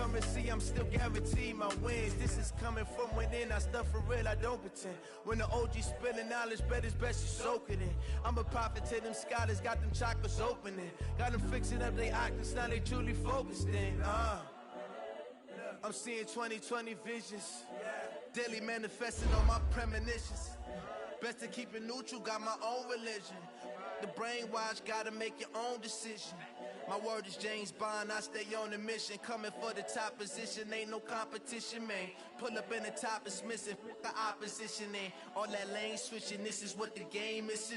currency, I'm still guaranteed my wins. This is coming from within, I stuff for real, I don't pretend. When the OG spilling knowledge, bet it's best you soak it in. I'm a prophet to them scholars, got them chakras opening. Got them fixing up they octaves, now they truly focused in. I'm seeing 2020 visions, daily manifesting on my premonitions. Best to keep it neutral, got my own religion. The brainwash, gotta make your own decision. My word is James Bond, I stay on the mission. Coming for the top position, ain't no competition, man. Pull up in the top, it's missing, the opposition ain't. All that lane switching, this is what the game is.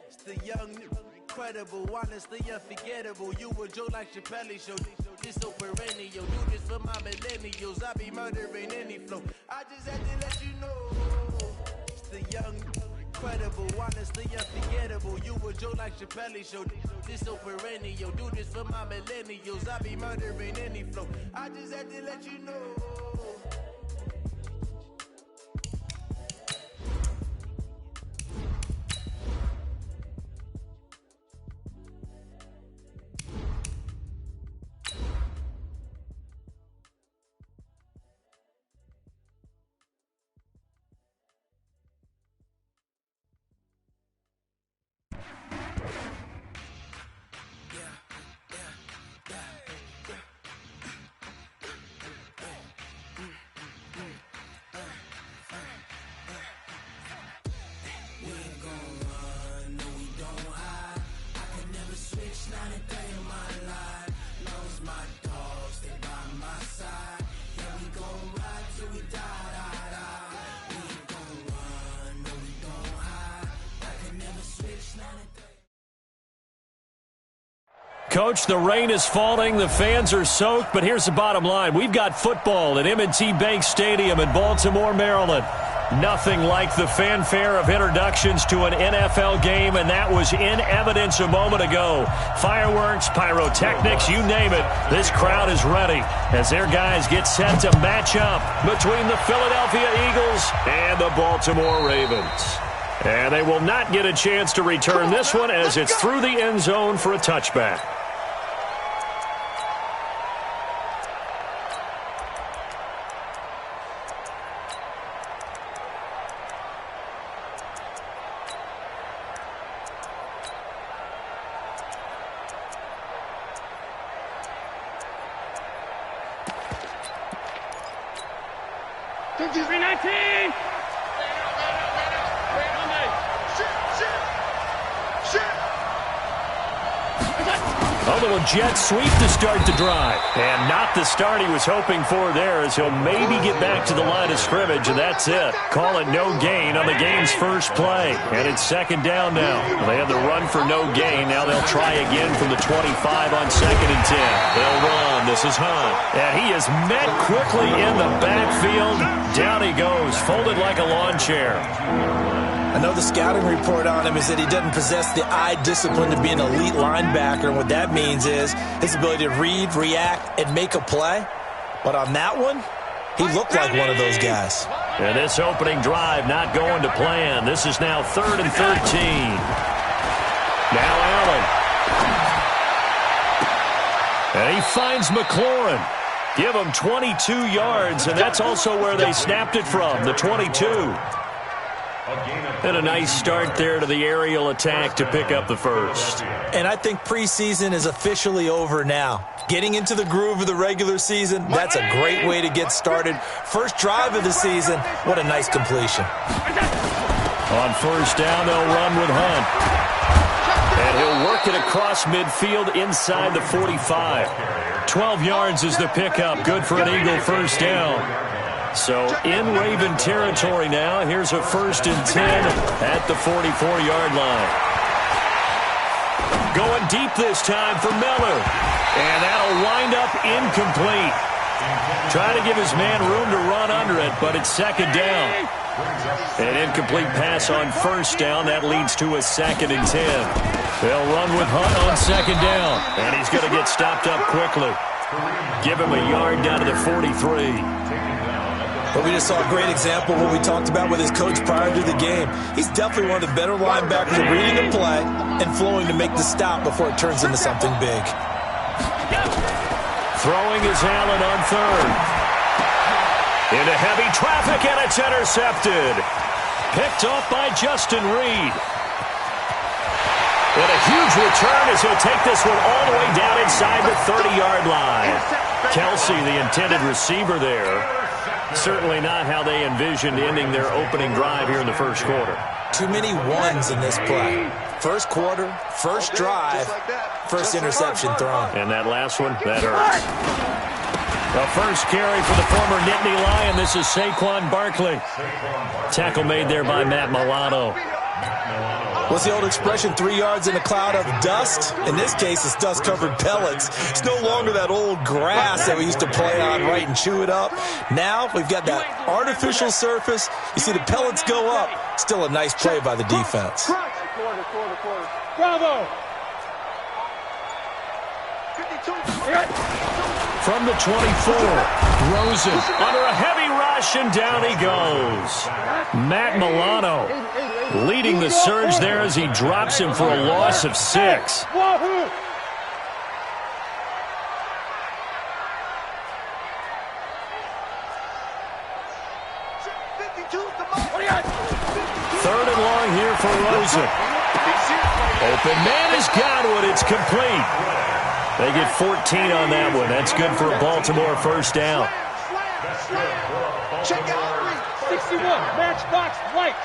It's the young, incredible, honestly unforgettable. You a joke like Chappelle show. This so perennial, do this for my millennials. I be murdering any flow. I just had to let you know. It's the young, incredible, honestly unforgettable. You a joke like Chappelle show. This so perennial, do this for my millennials. I be murdering any flow. I just had to let you know. Coach, the rain is falling, the fans are soaked, but here's the bottom line. We've got football at M&T Bank Stadium in Baltimore, Maryland. Nothing like the fanfare of introductions to an NFL game, and that was in evidence a moment ago. Fireworks, pyrotechnics, you name it. This crowd is ready as their guys get set to match up between the Philadelphia Eagles and the Baltimore Ravens. And they will not get a chance to return this one as it's through the end zone for a touchback. A little jet sweep to start the drive. And not the start he was hoping for there, as he'll maybe get back to the line of scrimmage, and that's it. Call it no gain on the game's first play. And it's second down now. They had the run for no gain. Now they'll try again from the 25 on 2nd and 10. They'll run. This is Hunt. And he is met quickly in the backfield. Down he goes, folded like a lawn chair. I know the scouting report on him is that he doesn't possess the eye discipline to be an elite linebacker, and what that means is his ability to read, react, and make a play. But on that one, he looked like one of those guys. And this opening drive not going to plan. This is now 3rd and 13. Now Allen. And he finds McLaurin. Give him 22 yards, and that's also where they snapped it from, the 22. And a nice start there to the aerial attack to pick up the first. And I think preseason is officially over now. Getting into the groove of the regular season, that's a great way to get started. First drive of the season, what a nice completion. On first down, they'll run with Hunt. And he'll work it across midfield inside the 45. 12 yards is the pickup. Good for an Eagle first down. So in Raven territory now. Here's a 1st and 10 at the 44-yard line. Going deep this time for Miller. And that'll wind up incomplete. Trying to give his man room to run under it, but it's 2nd down. An incomplete pass on 1st down. That leads to a 2nd and 10. They'll run with Hunt on 2nd down. And he's going to get stopped up quickly. Give him a yard down to the 43. But we just saw a great example of what we talked about with his coach prior to the game. He's definitely one of the better linebackers at reading the play and flowing to make the stop before it turns into something big. Throwing is Allen on third. Into heavy traffic, and it's intercepted. Picked off by Justin Reed. And a huge return as he'll take this one all the way down inside the 30-yard line. Kelsey, the intended receiver there. Certainly not how they envisioned ending their opening drive here in the first quarter. Too many ones in this play. First quarter, first drive, first interception thrown. And that last one, that hurts. The first carry for the former Nittany Lion. This is Saquon Barkley. Tackle made there by Matt Milano. What's the old expression, 3 yards in a cloud of dust? In this case, it's dust-covered pellets. It's no longer that old grass that we used to play on, right, and chew it up. Now we've got that artificial surface. You see the pellets go up. Still a nice play by the defense. Bravo! From the 24, Rosen under a heavy rush, and down he goes. Matt Milano leading the surge there as he drops him for a loss of 6. Third and long here for Rosen. Open man is Godwin. It's complete. They get 14 on that one. That's good for a Baltimore first down. Check out 61, matchbox lights.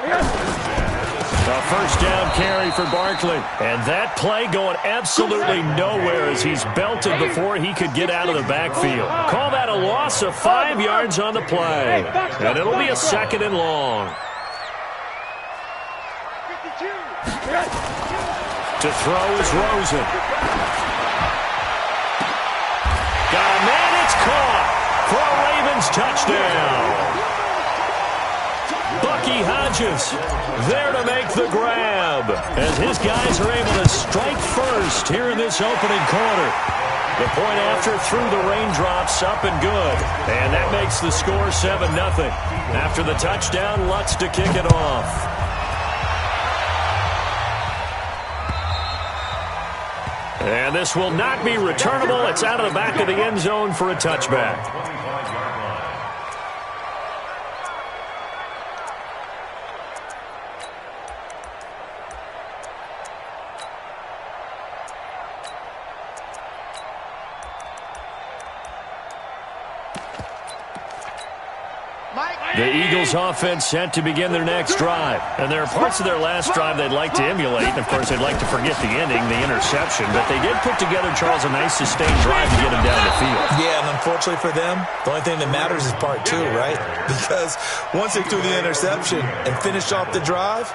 A first down carry for Barkley. And that play going absolutely nowhere as he's belted before he could get out of the backfield. Call that a loss of 5 yards on the play. And it'll be a second and long. To throw is Rosen. Got a man, it's caught for a Ravens touchdown. Bucky Hodges there to make the grab as his guys are able to strike first here in this opening quarter. The point after through the raindrops, up and good. And that makes the score 7-0. After the touchdown, Lutz to kick it off. And this will not be returnable. It's out of the back of the end zone for a touchback. The Eagles offense set to begin their next drive. And there are parts of their last drive they'd like to emulate. And, of course, they'd like to forget the ending, the interception. But they did put together, Charles, a nice sustained drive to get them down the field. Yeah, and unfortunately for them, the only thing that matters is part 2, right? Because once they threw the interception and finished off the drive,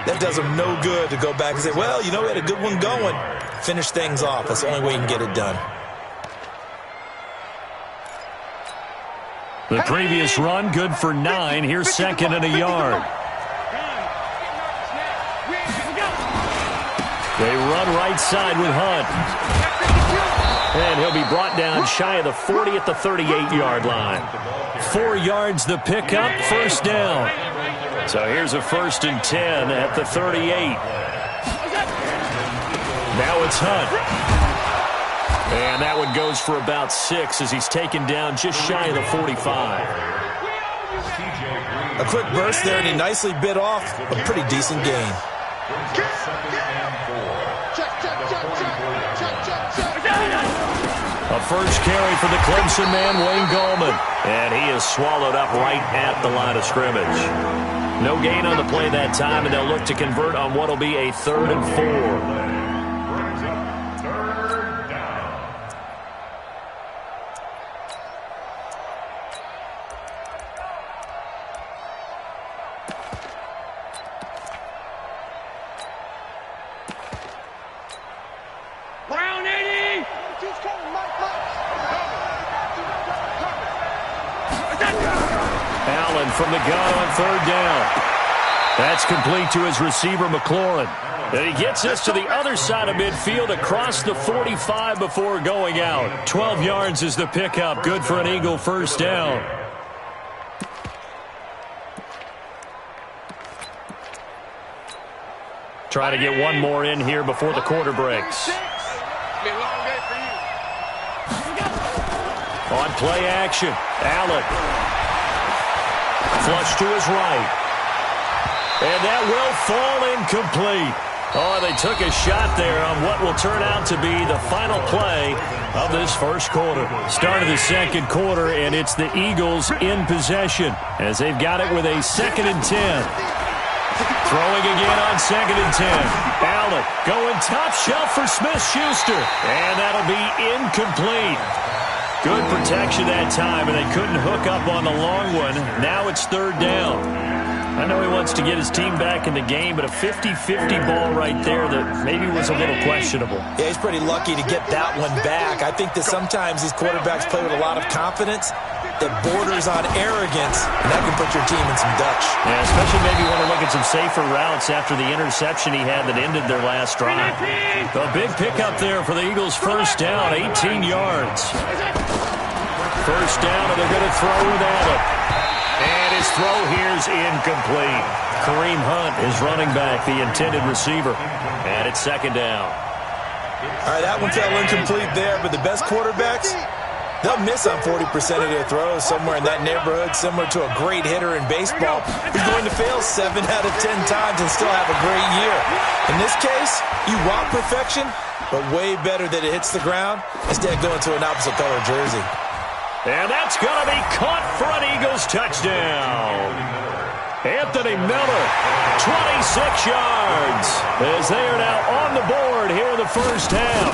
that does them no good to go back and say, well, you know, we had a good one going. Finish things off. That's the only way you can get it done. The previous run, good for 9. Here's second and a yard. They run right side with Hunt. And he'll be brought down shy of the 40 at the 38-yard line. 4 yards the pickup, first down. So here's a 1st and 10 at the 38. Now it's Hunt. And that one goes for about 6 as he's taken down just shy of the 45. A quick burst there, and he nicely bit off a pretty decent gain. A first carry for the Clemson man, Wayne Gallman. And he is swallowed up right at the line of scrimmage. No gain on the play that time, and they'll look to convert on what will be a 3rd and 4. Allen from the gun on 3rd down. That's complete to his receiver, McLaurin. And he gets this to the other side of midfield across the 45 before going out. 12 yards is the pickup. Good for an Eagle first down. Try to get one more in here before the quarter breaks. Be a long day for you. On play action, Allen. Flush to his right. And that will fall incomplete. Oh, they took a shot there on what will turn out to be the final play of this first quarter. Start of the second quarter, and it's the Eagles in possession as they've got it with a 2nd and 10. Throwing again on 2nd and 10. Allen going top shelf for Smith-Schuster. And that'll be incomplete. Good protection that time, and they couldn't hook up on the long one. Now it's 3rd down. I know he wants to get his team back in the game, but a 50-50 ball right there that maybe was a little questionable. Yeah, he's pretty lucky to get that one back. I think that sometimes these quarterbacks play with a lot of confidence that borders on arrogance, and that can put your team in some Dutch. Yeah, especially maybe want to look at some safer routes after the interception he had that ended their last drive. A big pickup there for the Eagles' first down, 18 yards. First down, and they're going to throw with Allen. And his throw here's incomplete. Kareem Hunt is running back, the intended receiver. And it's 2nd down. All right, that one fell incomplete there, but the best quarterbacks, they'll miss on 40% of their throws, somewhere in that neighborhood, similar to a great hitter in baseball who's going to fail 7 out of 10 times and still have a great year. In this case, you want perfection, but way better that it hits the ground instead of going to an opposite color jersey. And that's going to be caught for an Eagles touchdown. Anthony Miller, 26 yards, as they are now on the board here in the first half.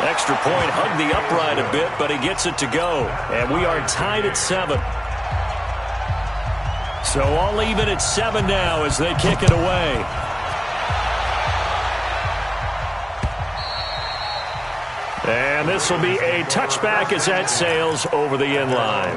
Extra point hugged the upright a bit, but he gets it to go. And we are tied at 7. So all even at 7 now as they kick it away. And this will be a touchback as that sails over the end line.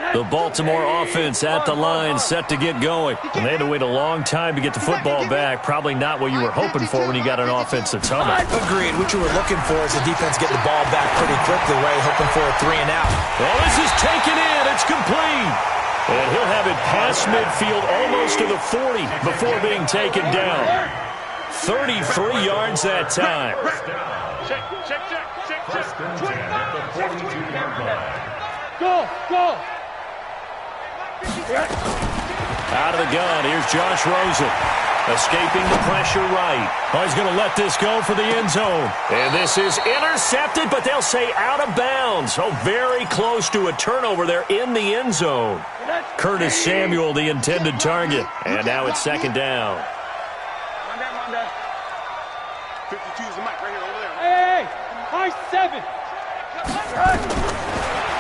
The Baltimore offense at the line, set to get going. And they had to wait a long time to get the football back. Probably not what you were hoping for when you got an offense that's humming. Agreed. What you were looking for is the defense getting the ball back pretty quickly, right? Hoping for a 3 and out. Well, this is taken in. It's complete. And he'll have it past midfield almost to the 40 before being taken down. 33 yards that time. Go. Out of the gun, here's Josh Rosen. Escaping the pressure right. Oh, he's going to let this go for the end zone. And this is intercepted, but they'll say out of bounds. Oh, very close to a turnover there in the end zone. Curtis Samuel, the intended target. And now it's 2nd down. 52's the mic right here over there. Hey, high 7.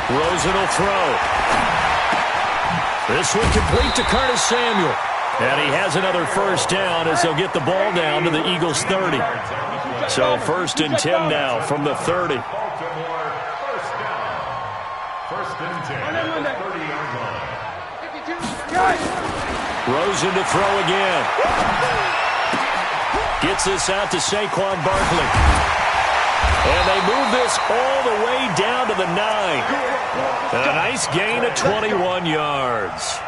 Rosen will throw. This one complete to Curtis Samuel. And he has another first down as they'll get the ball down to the Eagles' 30. So 1st and 10 now from the 30. Rosen to throw again. Gets this out to Saquon Barkley. And they move this all the way down to the 9. And a nice gain of 21 yards.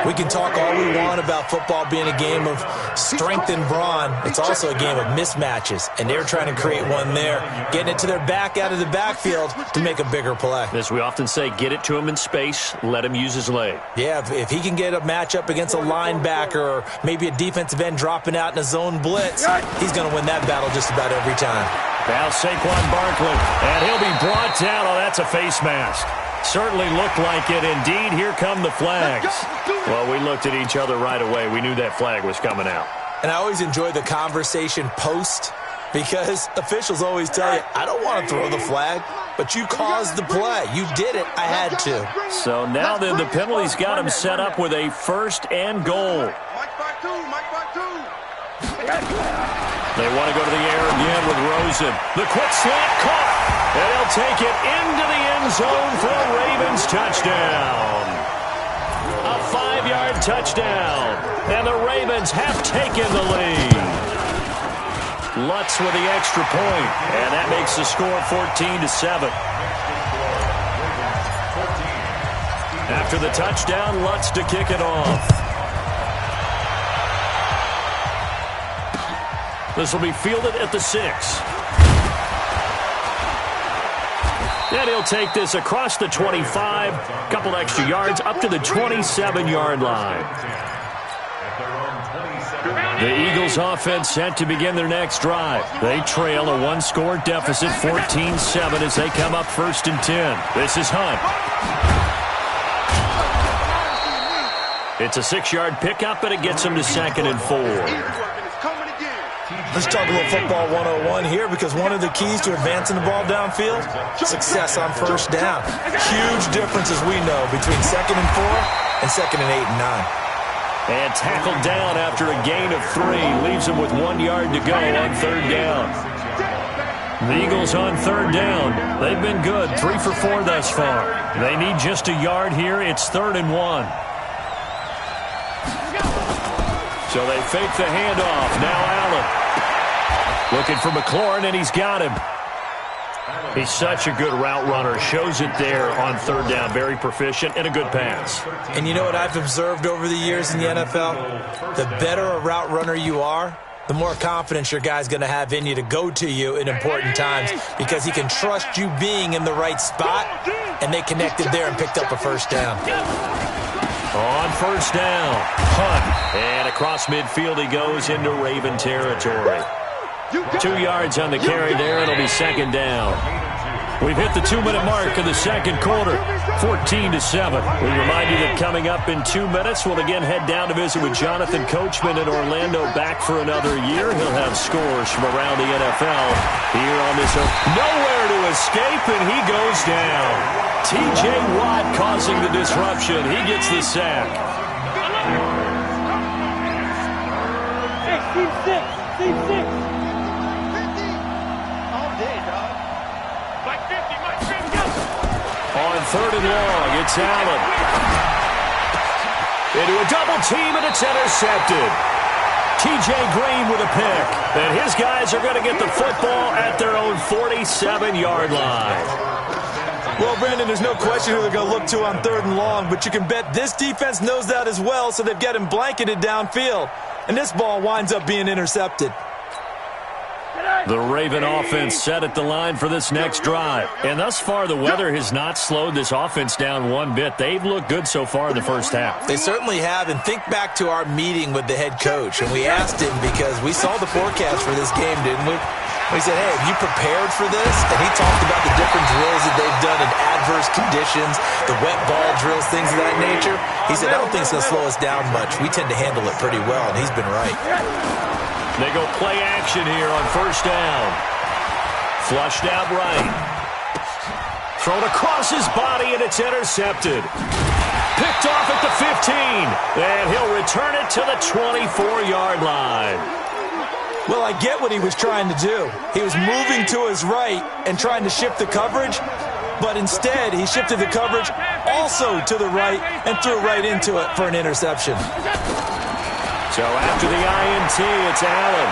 We can talk all we want about football being a game of strength and brawn. It's also a game of mismatches, and they're trying to create one there, getting it to their back out of the backfield to make a bigger play. As we often say, get it to him in space, let him use his leg. Yeah, if he can get a matchup against a linebacker or maybe a defensive end dropping out in a zone blitz, he's going to win that battle just about every time. Now Saquon Barkley, and he'll be brought down. Oh, that's a face mask. Certainly looked like it. Indeed, here come the flags. Well, we looked at each other right away. We knew that flag was coming out. And I always enjoy the conversation post because officials always tell you, I don't want to throw the flag, but you caused the play. You did it. I had to. So now then the penalty's got him set up with a 1st and goal. They want to go to the air again with Rosen. The quick slant caught. And they'll take it into the end zone for a Ravens touchdown. A 5-yard touchdown. And the Ravens have taken the lead. Lutz with the extra point, and that makes the score 14-7. After the touchdown, Lutz to kick it off. This will be fielded at the 6. And he'll take this across the 25, a couple extra yards, up to the 27-yard line. The Eagles offense set to begin their next drive. They trail a one-score deficit, 14-7, as they come up 1st and 10. This is Hunt. It's a 6-yard pickup, and it gets him to 2nd and 4. Let's talk a little football 101 here, because one of the keys to advancing the ball downfield, success on 1st down. Huge difference, as we know, between 2nd and 4 and 2nd and 8 and 9. And tackled down after a gain of 3. Leaves him with 1 yard to go on 3rd down. The Eagles on 3rd down. They've been good, 3 for 4 thus far. They need just a yard here. It's 3rd and 1. So they fake the handoff. Now Allen. Looking for McLaurin, and he's got him. He's such a good route runner. Shows it there on 3rd down. Very proficient and a good pass. And you know what I've observed over the years in the NFL? The better a route runner you are, the more confidence your guy's going to have in you to go to you in important times, because he can trust you being in the right spot, and they connected there and picked up a 1st down. On 1st down, Hunt. And across midfield he goes into Raven territory. 2 yards on the carry there. It'll be 2nd down. We've hit the 2-minute mark of the 2nd quarter, 14-7. We remind you that coming up in 2 minutes, we'll again head down to visit with Jonathan Coachman in Orlando, back for another year. He'll have scores from around the NFL here on this. Nowhere to escape, and he goes down. T.J. Watt causing the disruption. He gets the sack. Team 6. On 3rd and long, it's Allen. Into a double team, and it's intercepted. T.J. Green with a pick. And his guys are going to get the football at their own 47-yard line. Well, Brandon, there's no question who they're going to look to on 3rd and long, but you can bet this defense knows that as well, so they've got him blanketed downfield. And this ball winds up being intercepted. The Raven offense set at the line for this next drive. And thus far, the weather has not slowed this offense down one bit. They've looked good so far in the first half. They certainly have. And think back to our meeting with the head coach. And we asked him, because we saw the forecast for this game, didn't we? We said, hey, have you prepared for this? And he talked about the different drills that they've done in adverse conditions, the wet ball drills, things of that nature. He said, I don't think it's going to slow us down much. We tend to handle it pretty well, and he's been right. They go play action here on 1st down. Flushed out right. Thrown across his body, and it's intercepted. Picked off at the 15. And he'll return it to the 24-yard line. Well, I get what he was trying to do. He was moving to his right and trying to shift the coverage, but instead he shifted the coverage also to the right and threw right into it for an interception. So after the INT, it's Allen.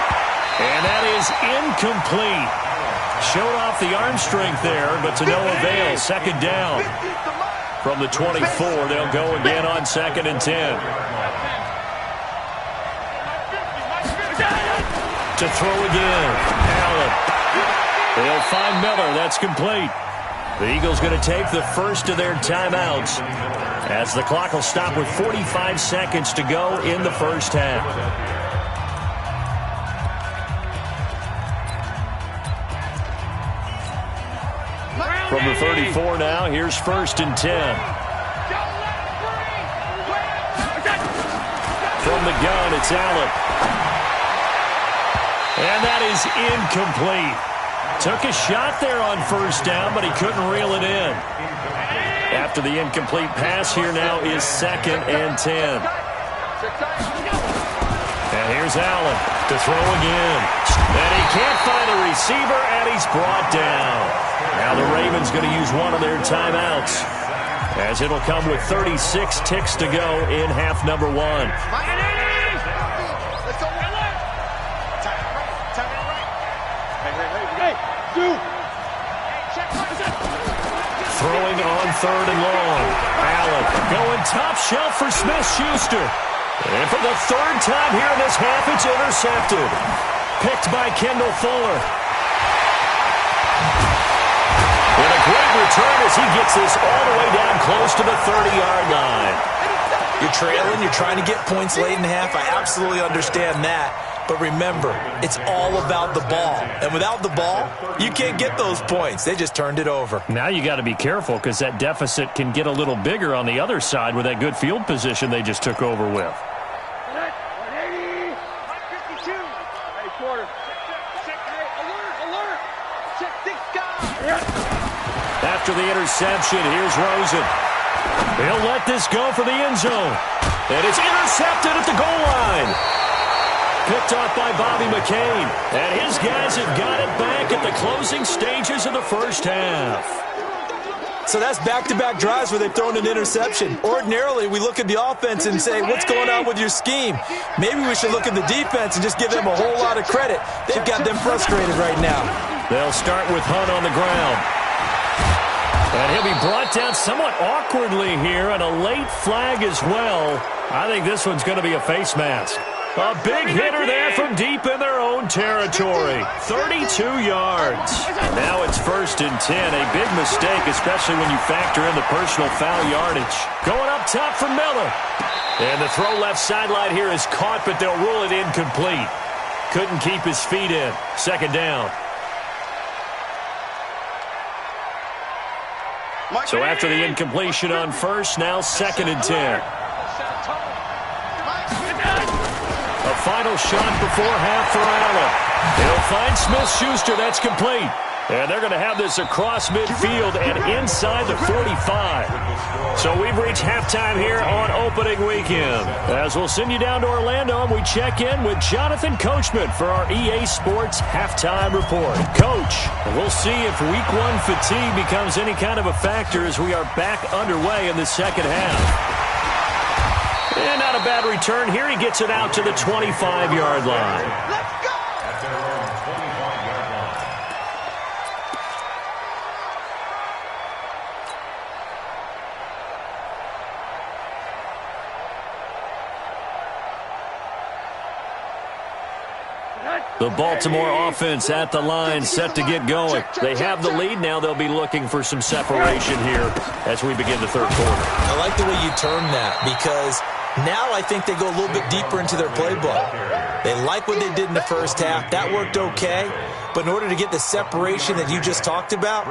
And that is incomplete. Showed off the arm strength there, but to no avail. 2nd down. From the 24, they'll go again on 2nd and 10. To throw again, Allen. They'll find Miller. That's complete. The Eagles going to take the first of their timeouts, as the clock will stop with 45 seconds to go in the first half. From the 34 now, here's 1st and 10. From the gun, it's Allen. And that is incomplete. Took a shot there on 1st down, but he couldn't reel it in. After the incomplete pass, here now is 2nd and 10. And here's Allen to throw again. And he can't find a receiver, and he's brought down. Now the Ravens going to use one of their timeouts, as it'll come with 36 ticks to go in half number 1. Throwing on 3rd and long. Allen going top shelf for Smith-Schuster. And for the 3rd time here in this half, it's intercepted. Picked by Kendall Fuller. And a great return as he gets this all the way down close to the 30-yard line. You're trailing, you're trying to get points late in the half. I absolutely understand that. But remember, it's all about the ball. And without the ball, you can't get those points. They just turned it over. Now you got to be careful because that deficit can get a little bigger on the other side with that good field position they just took over with. 180, 152. Hey, quarter. Alert. Check 6 guys. After the interception, here's Rosen. He'll let this go for the end zone. And it's intercepted at the goal line. Picked off by Bobby McCain. And his guys have got it back at the closing stages of the first half. So that's back-to-back drives where they've thrown an interception. Ordinarily, we look at the offense and say, what's going on with your scheme? Maybe we should look at the defense and just give them a whole lot of credit. They've got them frustrated right now. They'll start with Hunt on the ground. And he'll be brought down somewhat awkwardly here, and a late flag as well. I think this one's going to be a face mask. A big hitter there from deep in their own territory. 32 yards. Now it's 1st and 10. A big mistake, especially when you factor in the personal foul yardage. Going up top for Miller. And the throw left sideline here is caught, but they'll rule it incomplete. Couldn't keep his feet in. 2nd down. So after the incompletion on 1st, now 2nd and 10. A final shot before half for Allen. He'll find Smith-Schuster. That's complete. And they're going to have this across midfield and inside the 45. So we've reached halftime here on opening weekend. As we'll send you down to Orlando, and we check in with Jonathan Coachman for our EA Sports Halftime Report. Coach, we'll see if Week 1 fatigue becomes any kind of a factor as we are back underway in the second half. And not a bad return here. He gets it out to the 25-yard line. Let's go! The Baltimore offense at the line, set to get going. They have the lead. Now they'll be looking for some separation here as we begin the 3rd quarter. I like the way you term that because now I think they go a little bit deeper into their playbook. They like what they did in the first half. That worked okay. But in order to get the separation that you just talked about,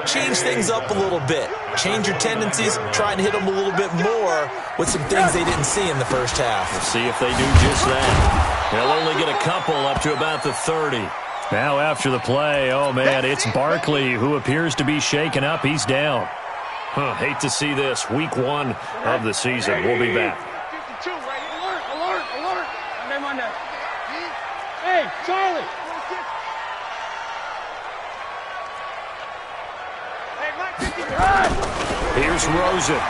change things up a little bit. Change your tendencies. Try and hit them a little bit more with some things they didn't see in the first half. We'll see if they do just that. They'll only get a couple up to about the 30. Now after the play, oh man, it's Barkley who appears to be shaken up. He's down. Hate to see this. Week 1 of the season. We'll be back. 52, right? Alert. Name on that. Hey, Charlie. Hey, Mike, 50. Here's Rosen.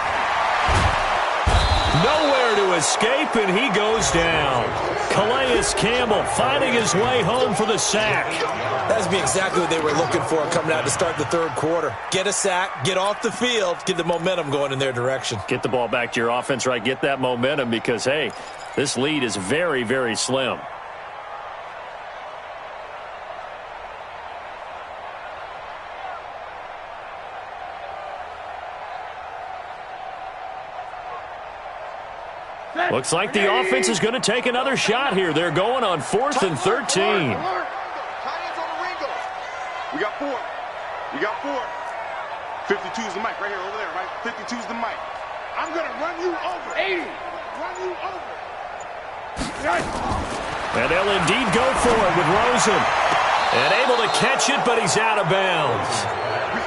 Nowhere to escape, and he goes down. Calais Campbell finding his way home for the sack. That's exactly what they were looking for coming out to start the 3rd quarter. Get a sack, get off the field, get the momentum going in their direction. Get the ball back to your offense, right? Get that momentum because, hey, this lead is very, very slim. Looks like the offense is going to take another shot here. They're going on 4th and 13. We got 4. 52 is the mic right here, over there, right? 52 is the mic. I'm going to run you over. 80. Run you over. And they'll indeed go for it with Rosen. And able to catch it, but he's out of bounds.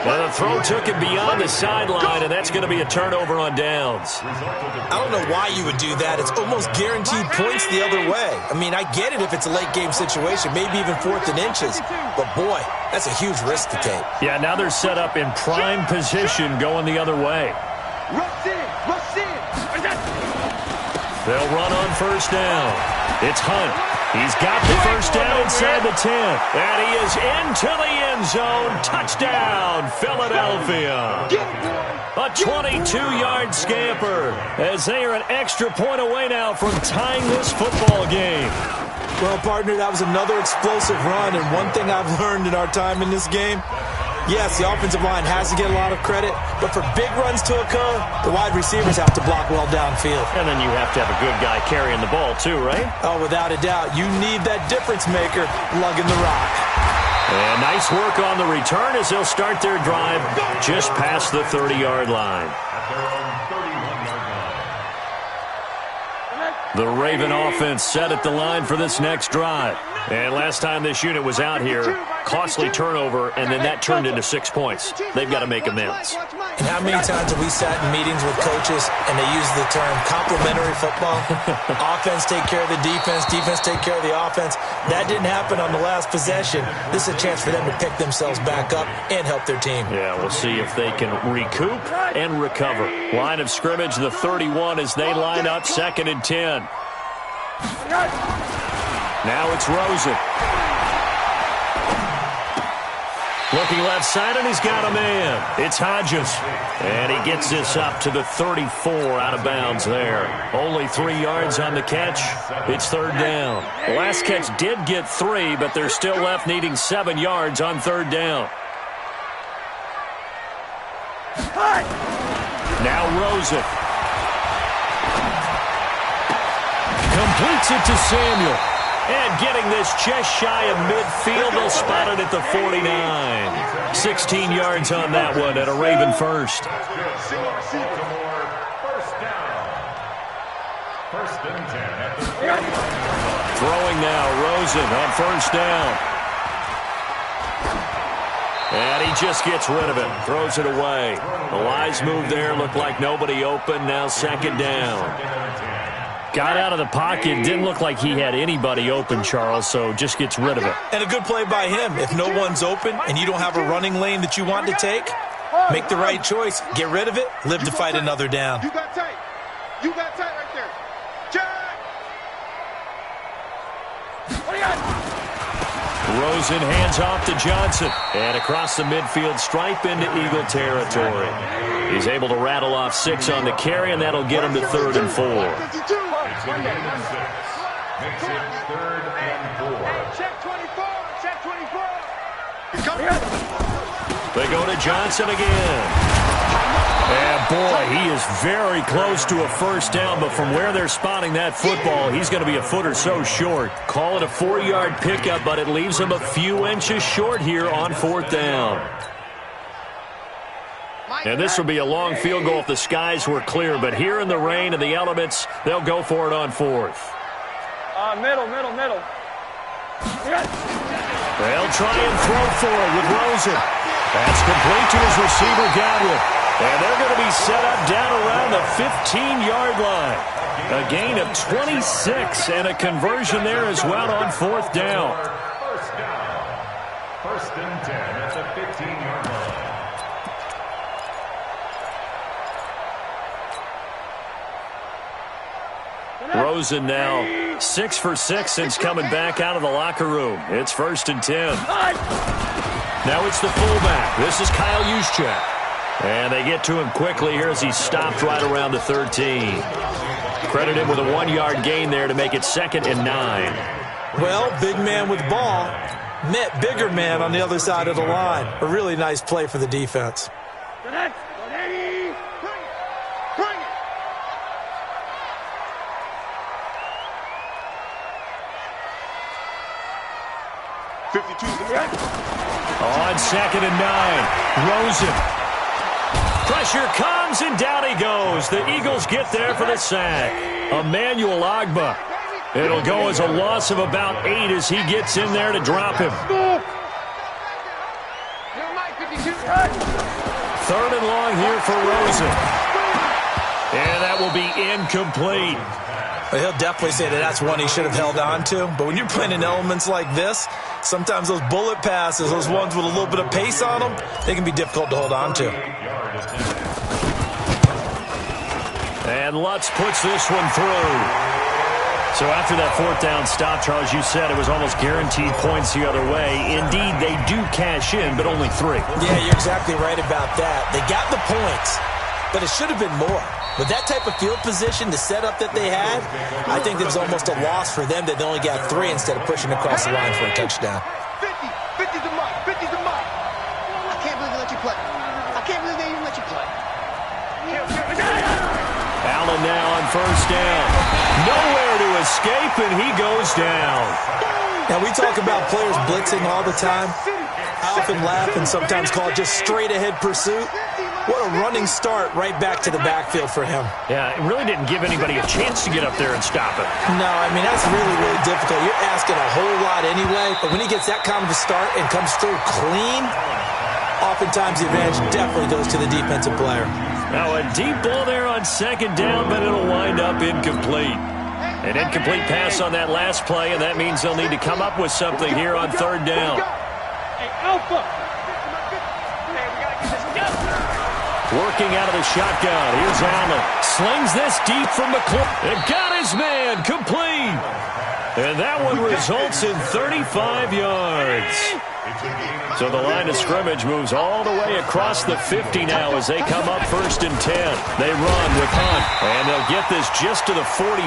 And the throw took him beyond the sideline, and that's going to be a turnover on downs. I don't know why you would do that. It's almost guaranteed points the other way. I mean, I get it if it's a late-game situation, maybe even 4th and inches. But, boy, that's a huge risk to take. Yeah, now they're set up in prime position going the other way. Rush in. They'll run on 1st down. It's Hunt. He's got the first down inside the 10. And he is into the end zone. Touchdown, Philadelphia. A 22-yard scamper as they are an extra point away now from tying this football game. Well, partner, that was another explosive run, and one thing I've learned in our time in this game, yes, the offensive line has to get a lot of credit, but for big runs to occur, the wide receivers have to block well downfield. And then you have to have a good guy carrying the ball too, right? Oh, without a doubt. You need that difference maker lugging the rock. And nice work on the return as they'll start their drive just past the 30-yard line. The Raven offense set at the line for this next drive. And last time this unit was out here, costly turnover, and then that turned into 6 points. They've got to make amends. And how many times have we sat in meetings with coaches and they use the term complementary football? Offense take care of the defense, defense take care of the offense. That didn't happen on the last possession. This is a chance for them to pick themselves back up and help their team. Yeah, we'll see if they can recoup and recover. Line of scrimmage, the 31 as they line up 2nd and 10. Now it's Rosen. Looking left side, and he's got a man. It's Hodges. And he gets this up to the 34 out of bounds there. Only 3 yards on the catch. It's 3rd down. The last catch did get 3, but they're still left needing 7 yards on 3rd down. Now Rosen. Completes it to Samuel. And getting this just shy of midfield, they'll spot it at the 49. 16 yards on that one at a Raven first. Throwing now, Rosen on 1st down. And he just gets rid of it, throws it away. The wise move there, looked like nobody open, now 2nd down. Got out of the pocket, didn't look like he had anybody open, Charles, so just gets rid of it. And a good play by him. If no one's open and you don't have a running lane that you want to take, make the right choice. Get rid of it, live to fight another down. You got tight. You got tight right there. Jack! What do you got? Rosen hands off to Johnson. And across the midfield stripe into Eagle territory. He's able to rattle off 6 on the carry, and that'll get him to 3rd and 4. Check 24. Check 24. They go to Johnson again. And boy, he is very close to a 1st down, but from where they're spotting that football, he's going to be a foot or so short. Call it a 4-yard pickup, but it leaves him a few inches short here on 4th down. And this will be a long field goal if the skies were clear, but here in the rain and the elements, they'll go for it on 4th. Middle. They'll try and throw for it with Rosen. That's complete to his receiver, Godwin. And they're going to be set up down around the 15-yard line. A gain of 26 and a conversion there as well on 4th down. 1st and 10 at the 15-yard line. Rosen now 6 for 6 since coming back out of the locker room. It's 1st and 10. Now it's the fullback. This is Kyle Juszczyk. And they get to him quickly here as he stopped right around the 13. Credit him with a 1-yard gain there to make it 2nd and 9. Well, big man with ball met bigger man on the other side of the line. A really nice play for the defense. Bring it. 52. On 2nd and 9, Rosen. Pressure comes, and down he goes. The Eagles get there for the sack. Emmanuel Ogbah. It'll go as a loss of about 8 as he gets in there to drop him. 3rd and long here for Rosen. And that will be incomplete. Well, he'll definitely say that that's one he should have held on to. But when you're playing in elements like this, sometimes those bullet passes, those ones with a little bit of pace on them, they can be difficult to hold on to. And Lutz puts this one through. So after that fourth down stop, Charles, you said it was almost guaranteed points the other way. Indeed, they do cash in, but only 3. Yeah, you're exactly right about that. They got the points, but it should have been more. With that type of field position, the setup that they had, I think it was almost a loss for them that they only got 3 instead of pushing across the line for a touchdown. 50 the mark, 50 the mark. I can't believe they let you play. I can't believe they even let you play. Allen now on first down. Nowhere to escape, and he goes down. Now, we talk about players blitzing all the time. I often laugh and sometimes call it just straight-ahead pursuit. What a running start right back to the backfield for him. Yeah, it really didn't give anybody a chance to get up there and stop it. No, I mean, that's really, really difficult. You're asking a whole lot anyway, but when he gets that kind of a start and comes through clean, oftentimes the advantage definitely goes to the defensive player. Now a deep ball there on second down, but it'll wind up incomplete. An incomplete pass on that last play, and that means they'll need to come up with something here on third down. Hey, Alpha. Working out of the shotgun. Here's Allen. Slings this deep from McClure. And got his man complete. And that one results in 35 yards. So the line of scrimmage moves all the way across the 50 now as they come up 1st and 10. They run with Hunt, and they'll get this just to the 47,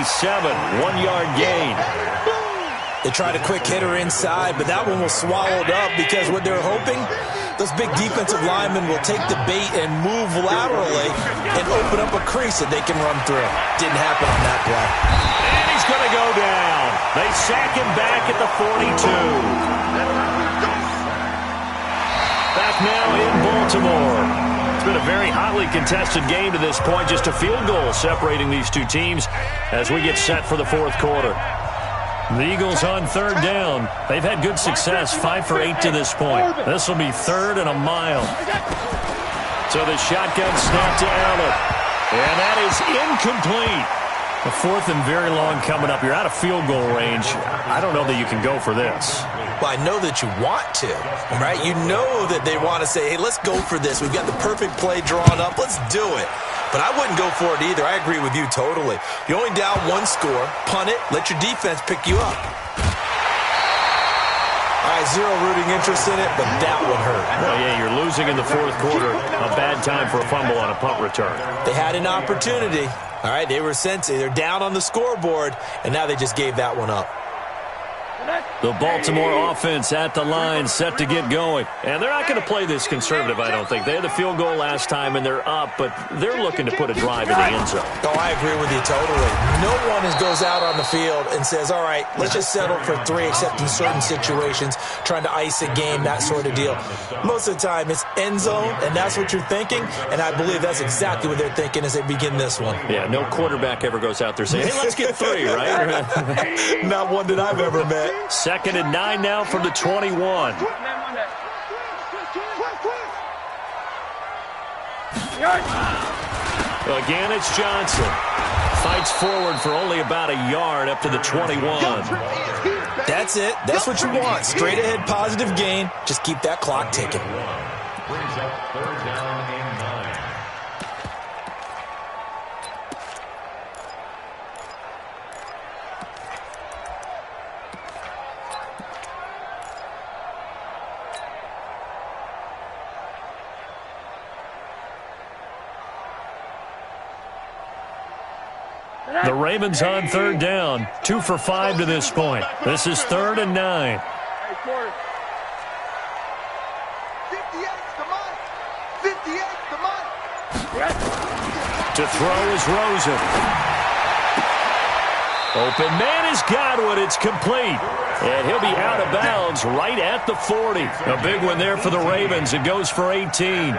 1-yard gain. They tried a quick hitter inside, but that one was swallowed up because what they're hoping, those big defensive linemen will take the bait and move laterally and open up a crease that they can run through. Didn't happen on that play. And he's going to go down. They sack him back at the 42. Back now in Baltimore. It's been a very hotly contested game to this point. Just a field goal separating these two teams as we get set for the fourth quarter. The Eagles on third down. They've had good success, 5 for 8 to this point. This will be 3rd and a mile. So the shotgun snap to Allen. And that is incomplete. The 4th and very long coming up. You're out of field goal range. I don't know that you can go for this. Well, I know that you want to, right? You know that they want to say, hey, let's go for this. We've got the perfect play drawn up. Let's do it. But I wouldn't go for it either. I agree with you totally. You're only down 1 score. Punt it. Let your defense pick you up. All right, zero rooting interest in it, but that would hurt. Well, yeah, you're losing in the fourth quarter. A bad time for a fumble on a punt return. They had an opportunity. All right, they were sensitive. They're down on the scoreboard, and now they just gave that one up. The Baltimore offense at the line, set to get going. And they're not going to play this conservative, I don't think. They had the field goal last time, and they're up, but they're looking to put a drive in the end zone. Oh, I agree with you totally. No one goes out on the field and says, all right, let's just settle for 3, except in certain situations, trying to ice a game, that sort of deal. Most of the time, it's end zone, and that's what you're thinking, and I believe that's exactly what they're thinking as they begin this one. Yeah, no quarterback ever goes out there saying, hey, let's get 3, right? Not one that I've ever met. 2nd and 9 now from the 21. Again, it's Johnson. Fights forward for only about a yard up to the 21. That's it. That's what you want. Straight ahead, positive gain. Just keep that clock ticking. Brings up 3rd down and 9. The Ravens on 3rd down. 2 for 5 to this point. This is 3rd and 9. To throw is Rosen. Open man has got one. It's complete. And he'll be out of bounds right at the 40. A big one there for the Ravens. It goes for 18.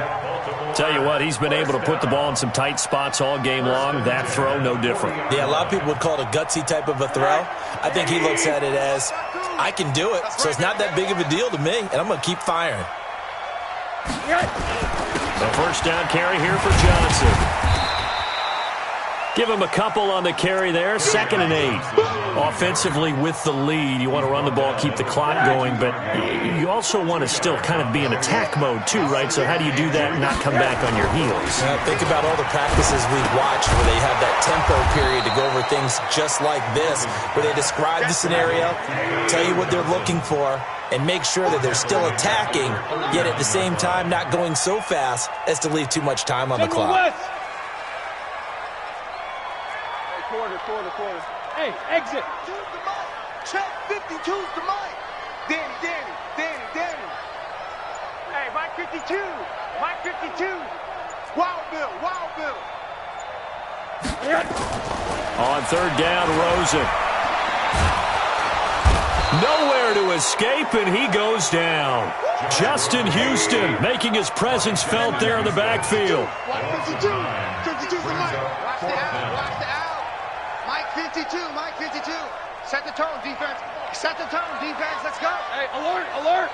Tell you what, he's been able to put the ball in some tight spots all game long. That throw, no different. Yeah, a lot of people would call it a gutsy type of a throw. I think he looks at it as, I can do it, so it's not that big of a deal to me, and I'm going to keep firing. The first down carry here for Johnson. Give him a couple on the carry there. 2nd and 8. Offensively with the lead, you want to run the ball, keep the clock going, but you also want to still kind of be in attack mode too, right? So how do you do that and not come back on your heels? Think about all the practices we've watched where they have that tempo period to go over things just like this, where they describe the scenario, tell you what they're looking for, and make sure that they're still attacking, yet at the same time not going so fast as to leave too much time on the clock. Quarter. Hey, exit. Check 52's the mic. Danny. Hey, Mike 52. Wild Bill. On third down, Rosen. Nowhere to escape, and he goes down. Justin Houston making his presence felt there in the backfield. 52's the mic. Watch the out. Mike 52. Set the tone, defense. Let's go. Hey, alert.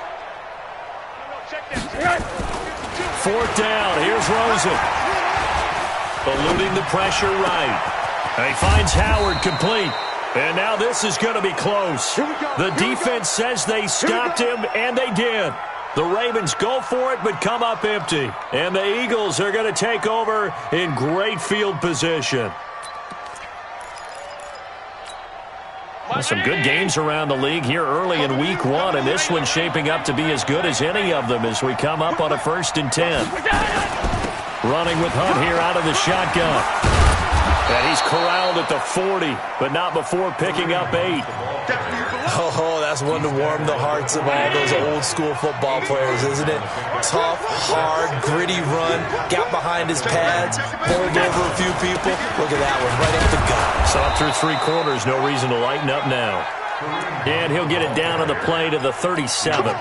Check that. Fourth down, here's Rosen. Eluding the pressure right. And he finds Howard complete. And now this is going to be close. The defense says they stopped him, and they did. The Ravens go for it, but come up empty. And the Eagles are going to take over in great field position. Some good games around the league here early in week one, and this one's shaping up to be as good as any of them as we come up on a 1st and 10. Running with Hunt here out of the shotgun. And he's corralled at the 40, but not before picking up 8. Oh, that's one to warm the hearts of all those old school football players, isn't it? Tough, hard, gritty run, got behind his pads, bowled over a few people. Look at that one, right up the gut. So up through 3 quarters, no reason to lighten up now. And he'll get it down on the play to the 37.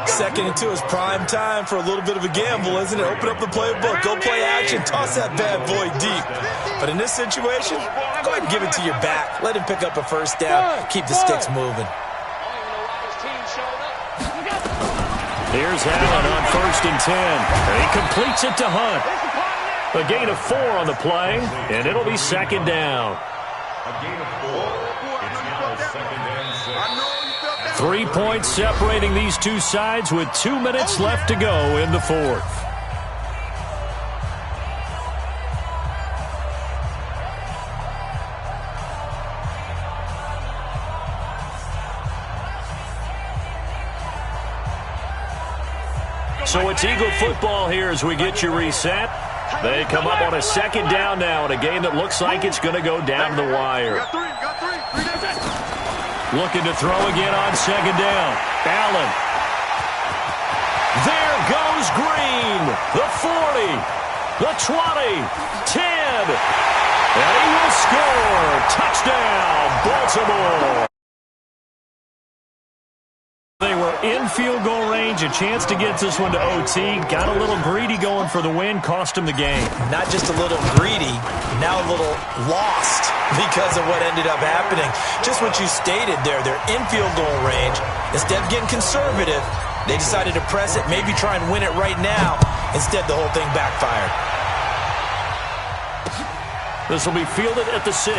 Second into his prime time for a little bit of a gamble, isn't it? Open up the playbook, go play action, toss that bad boy deep. But in this situation, go ahead and give it to your back. Let him pick up a first down, keep the sticks moving. Here's Allen on 1st and 10. And he completes it to Hunt. A gain of 4 on the play, and it'll be 2nd down. A gain of 4. It's now 2nd and 6. 3 points separating these two sides with 2 minutes left to go in the 4th. So it's Eagle football here as we get you reset. They come up on a 2nd down now in a game that looks like it's going to go down to the wire. Looking to throw again on 2nd down. Allen. There goes Green. The 40. The 20. 10. And he will score. Touchdown, Baltimore. They were in field goal range, a chance to get this one to OT. Got a little greedy going for the win, cost him the game. Not just a little greedy, now a little lost because of what ended up happening. Just what you stated there, they're in field goal range. Instead of getting conservative, they decided to press it, maybe try and win it right now. Instead, the whole thing backfired. This will be fielded at the 6.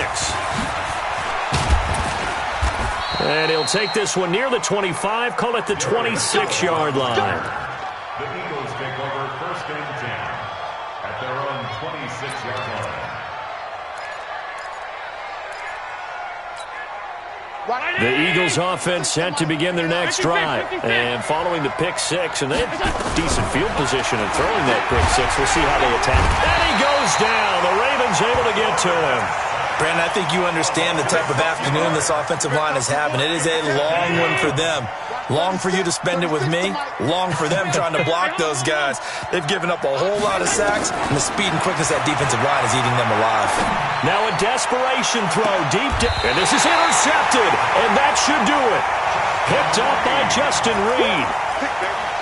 And he'll take this one near the 25, call it the 26-yard line. The Eagles take over 1st and 10 at their own 26-yard line. The Eagles offense set to begin their next drive. And following the pick 6, and they have decent field position in throwing that pick 6. We'll see how they attack. And he goes down. The Ravens able to get to him. Brandon, I think you understand the type of afternoon this offensive line is having. It is a long one for them. Long for you to spend it with me. Long for them trying to block those guys. They've given up a whole lot of sacks, and the speed and quickness of that defensive line is eating them alive. Now a desperation throw deep and this is intercepted, and that should do it. Picked up by Justin Reed.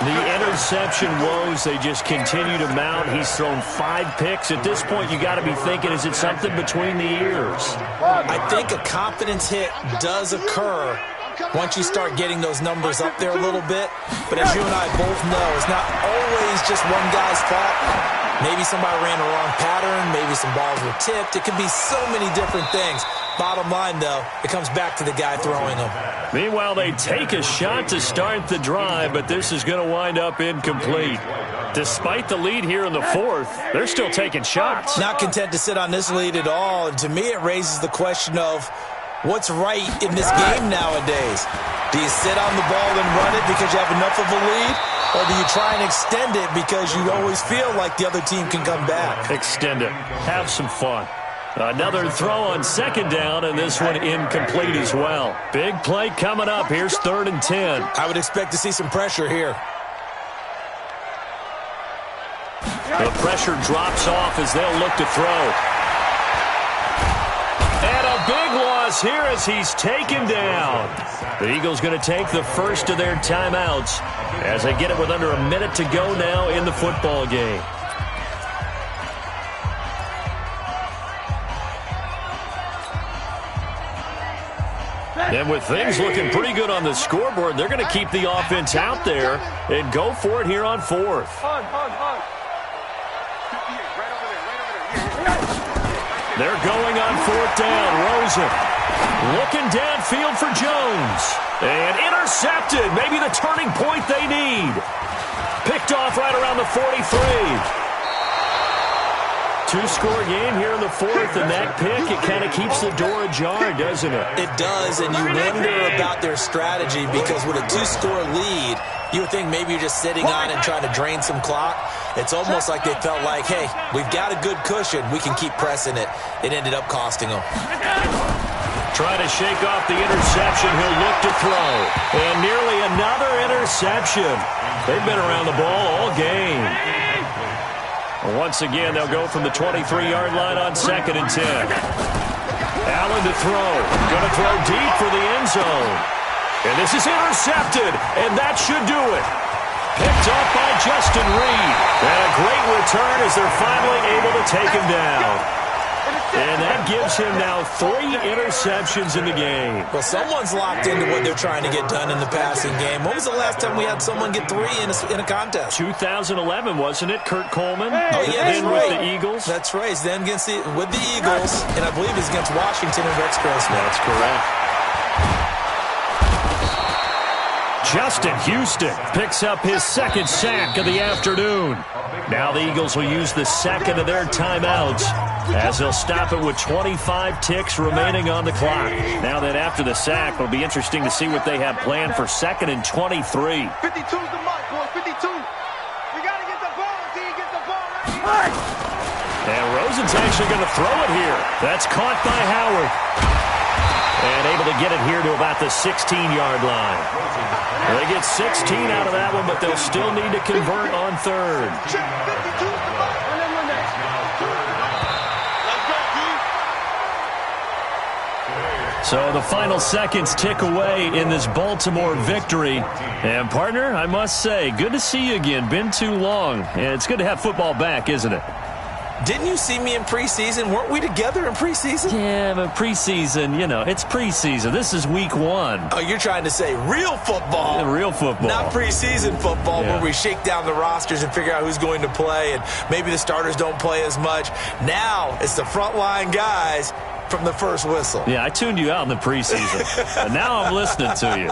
The interception woes, they just continue to mount. He's thrown 5 picks. At this point, you got to be thinking, is it something between the ears? I think a confidence hit does occur once you start getting those numbers up there a little bit. But as you and I both know, it's not always just one guy's fault. Maybe somebody ran the wrong pattern. Maybe some balls were tipped. It could be so many different things. Bottom line, though, it comes back to the guy throwing them. Meanwhile, they take a shot to start the drive, but this is going to wind up incomplete. Despite the lead here in the fourth, they're still taking shots. Not content to sit on this lead at all. And to me, it raises the question of what's right in this game nowadays. Do you sit on the ball and run it because you have enough of a lead? Or do you try and extend it because you always feel like the other team can come back? Extend it. Have some fun. Another throw on second down, and this one incomplete as well. Big play coming up. Here's 3rd and 10. I would expect to see some pressure here. The pressure drops off as they'll look to throw. And a big loss here as he's taken down. The Eagles going to take the first of their timeouts as they get it with under a minute to go now in the football game. And with things looking pretty good on the scoreboard, they're going to keep the offense out there and go for it here on 4th. They're going on 4th down. Rosen looking downfield for Jones. And intercepted. Maybe the turning point they need. Picked off right around the 43. Two-score game here in the fourth, and that pick, it kind of keeps the door ajar, doesn't it? It does, and you wonder about their strategy because with a two-score lead, you would think maybe you're just sitting on and trying to drain some clock. It's almost like they felt like, hey, we've got a good cushion. We can keep pressing it. It ended up costing them. Trying to shake off the interception. He'll look to throw. And nearly another interception. They've been around the ball all game. Once again, they'll go from the 23-yard line on 2nd and 10. Allen to throw. Going to throw deep for the end zone. And this is intercepted, and that should do it. Picked off by Justin Reed. And a great return as they're finally able to take him down. And that gives him now 3 interceptions in the game. Well, someone's locked into what they're trying to get done in the passing game. When was the last time we had someone get 3 in a contest? 2011, wasn't it? Kurt Coleman. Oh, yeah, that's then right. With the Eagles. That's right. Then with the Eagles, and I believe it's against Washington and Rex Grossman. That's correct. Justin Houston picks up his 2nd sack of the afternoon. Now the Eagles will use the second of their timeouts as they'll stop it with 25 ticks remaining on the clock. Now that after the sack, it'll be interesting to see what they have planned for 2nd and 23. 52's the mark, boy. 52. We got to get the ball until you get the ball right. And Rosen's actually going to throw it here. That's caught by Howard. And able to get it here to about the 16-yard line. They get 16 out of that one, but they'll still need to convert on 3rd. So the final seconds tick away in this Baltimore victory. And, partner, I must say, good to see you again. Been too long. And it's good to have football back, isn't it? Didn't you see me in preseason? Weren't we together in preseason? Yeah, but preseason, it's preseason. This is week 1. Oh, you're trying to say real football. Yeah, real football. Not preseason football where we shake down the rosters and figure out who's going to play, and maybe the starters don't play as much. Now it's the frontline guys from the first whistle. Yeah, I tuned you out in the preseason. And now I'm listening to you.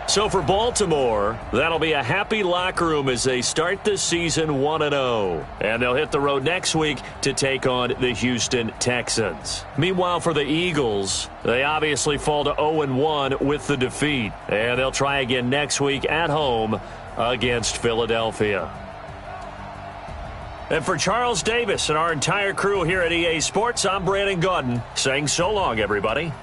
So for Baltimore, that'll be a happy locker room as they start the season 1-0. And they'll hit the road next week to take on the Houston Texans. Meanwhile, for the Eagles, they obviously fall to 0-1 with the defeat. And they'll try again next week at home against Philadelphia. And for Charles Davis and our entire crew here at EA Sports, I'm Brandon Gaudin saying so long, everybody.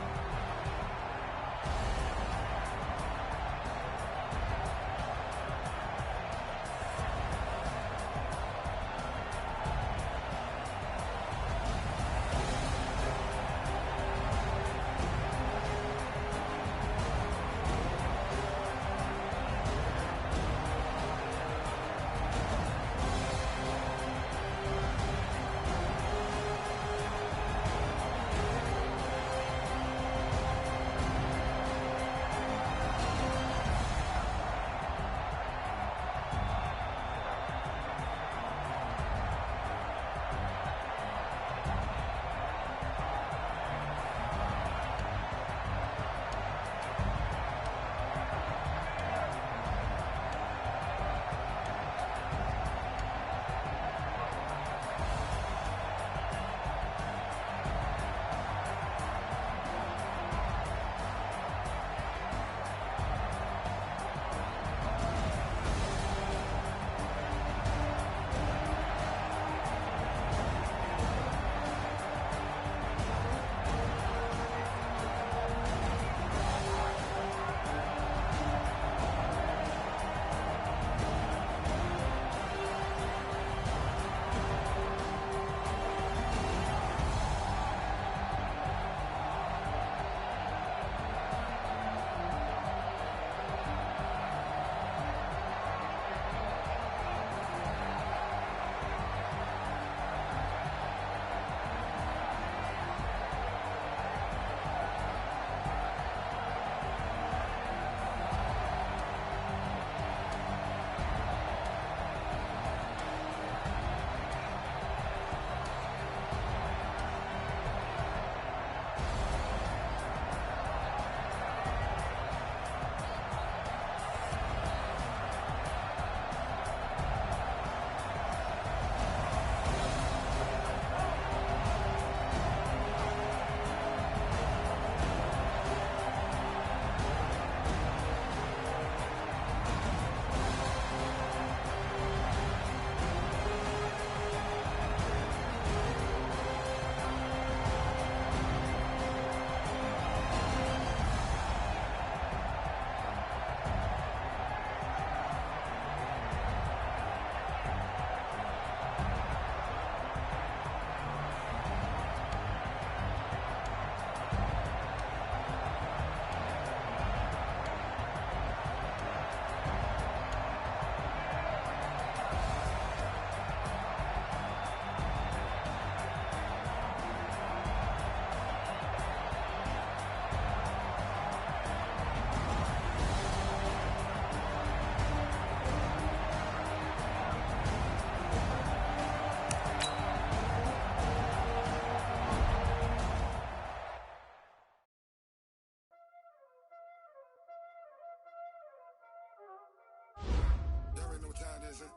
this, huh?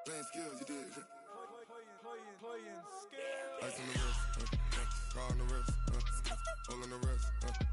Playing skills, you did, huh? Playing skills. Ice on the wrist, car on the wrist, hole in the wrist,